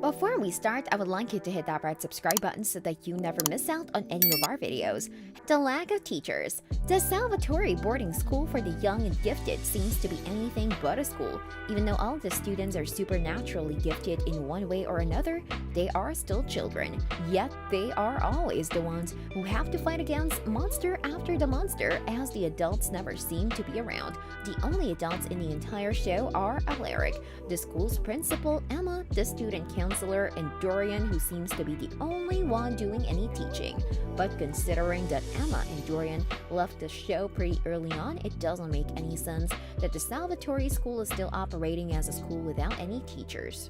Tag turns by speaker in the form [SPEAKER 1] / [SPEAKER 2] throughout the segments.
[SPEAKER 1] Before we start, I would like you to hit that red subscribe button so that you never miss out on any of our videos. The lack of teachers. The Salvatore boarding school for the young and gifted seems to be anything but a school. Even though all the students are supernaturally gifted in one way or another, they are still children. Yet they are always the ones who have to fight against monster after the monster, as the adults never seem to be around. The only adults in the entire show are Alaric, the school's principal, Emma, the student counselor, and Dorian, who seems to be the only one doing any teaching. But considering that Emma and Dorian left the show pretty early on, it doesn't make any sense that the Salvatore school is still operating as a school without any teachers.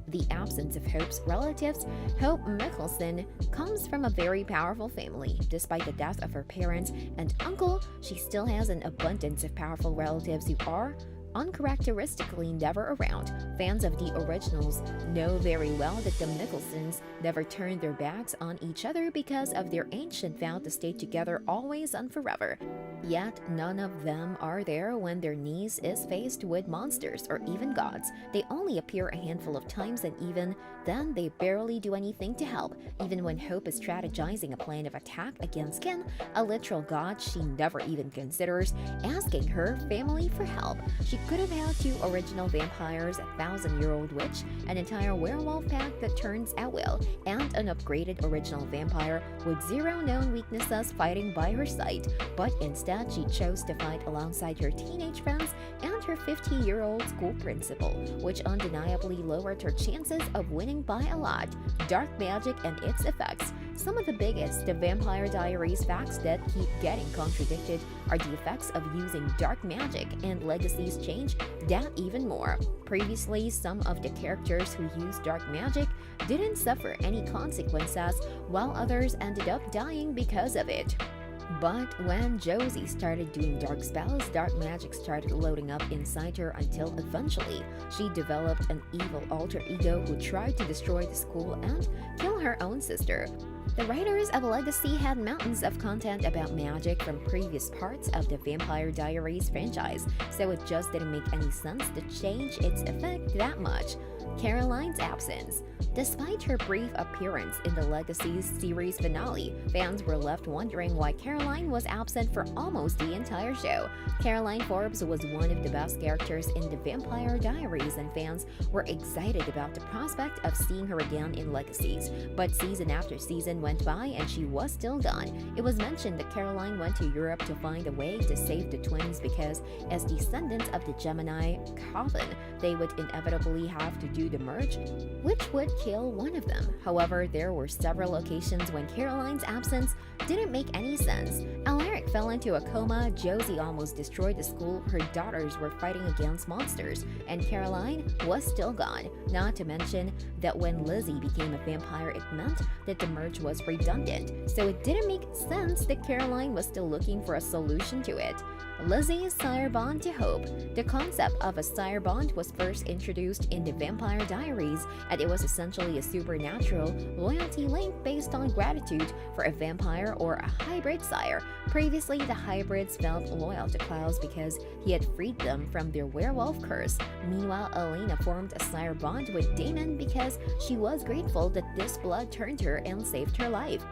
[SPEAKER 1] The absence of Hope's relatives. Hope Mickelson comes from a very powerful family. Despite the death of her parents and uncle, she still has an abundance of powerful relatives who are uncharacteristically never around. Fans of the originals know very well that the Mickelsons never turned their backs on each other because of their ancient vow to stay together always and forever. Yet none of them are there when their niece is faced with monsters or even gods. They only appear a handful of times, and even then they barely do anything to help. Even when Hope is strategizing a plan of attack against Ken, a literal god she never even considers, asking her family for help. She could have had two original vampires, a 1,000-year-old witch, an entire werewolf pack that turns at will, and an upgraded original vampire with zero known weaknesses fighting by her side. But instead, she chose to fight alongside her teenage friends and her 50-year-old school principal, which undeniably lowered her chances of winning by a lot. Dark magic and its effects. Some of the biggest The Vampire Diaries facts that keep getting contradicted are the effects of using dark magic, and legacies change that even more. Previously, some of the characters who used dark magic didn't suffer any consequences, while others ended up dying because of it. But when Josie started doing dark spells, dark magic started loading up inside her until eventually she developed an evil alter ego who tried to destroy the school and kill her own sister. The writers of Legacy had mountains of content about magic from previous parts of the Vampire Diaries franchise, so it just didn't make any sense to change its effect that much. Caroline's absence. Despite her brief appearance in the Legacy's series finale, fans were left wondering why Caroline was absent for almost the entire show. Caroline Forbes was one of the best characters in the Vampire Diaries, and fans were excited about the prospect of seeing her again in Legacies. But season after season went by and she was still gone. It was mentioned that Caroline went to Europe to find a way to save the twins because, as descendants of the Gemini coven, they would inevitably have to do the merge, which would kill one of them. However, there were several occasions when Caroline's absence didn't make any sense. Alaric fell into a coma, Josie almost destroyed the school, her daughters were fighting against monsters, and Caroline was still gone. Not to mention that when Lizzie became a vampire, it meant that the merge was redundant, so it didn't make sense that Caroline was still looking for a solution to it. Lizzie's sire bond to Hope. The concept of a sire bond was first introduced in the Vampire Diaries, and it was essentially a supernatural loyalty link based on gratitude for a vampire or a hybrid sire. Previously, the hybrids felt loyal to Klaus because he had freed them from their werewolf curse. Meanwhile, Elena formed a sire bond with Damon because she was grateful that this blood turned her and saved her life.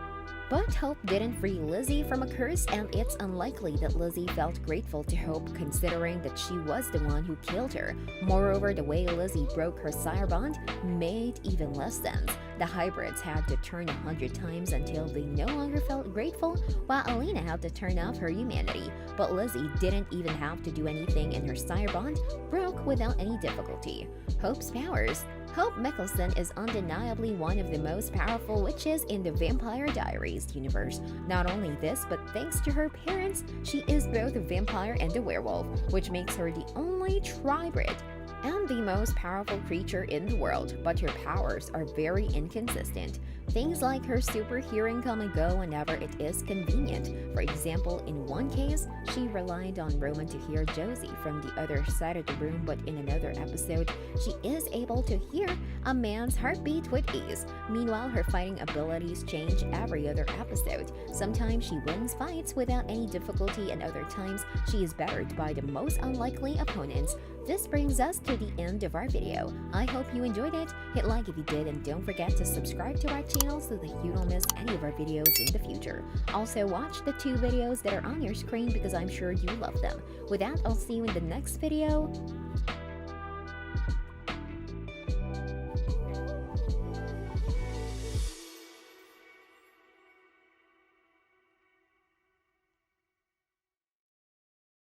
[SPEAKER 1] But Hope didn't free Lizzie from a curse, and it's unlikely that Lizzie felt grateful to Hope considering that she was the one who killed her. Moreover, the way Lizzie broke her sire bond made even less sense. The hybrids had to turn 100 times until they no longer felt grateful, while Elena had to turn off her humanity. But Lizzie didn't even have to do anything, and her sire bond broke without any difficulty. Hope's powers. Hope Mickelson is undeniably one of the most powerful witches in the Vampire Diaries universe. Not only this, but thanks to her parents, she is both a vampire and a werewolf, which makes her the only tribrid and the most powerful creature in the world, but her powers are very inconsistent. Things like her super hearing come and go whenever it is convenient. For example, in one case, she relied on Roman to hear Josie from the other side of the room, but in another episode, she is able to hear a man's heartbeat with ease. Meanwhile, her fighting abilities change every other episode. Sometimes she wins fights without any difficulty, and other times she is battered by the most unlikely opponents. This brings us to the end of our video. I hope you enjoyed it. Hit like if you did, and don't forget to subscribe to our channel so that you don't miss any of our videos in the future. Also, watch the 2 videos that are on your screen because I'm sure you love them. With that, I'll see you in the next video.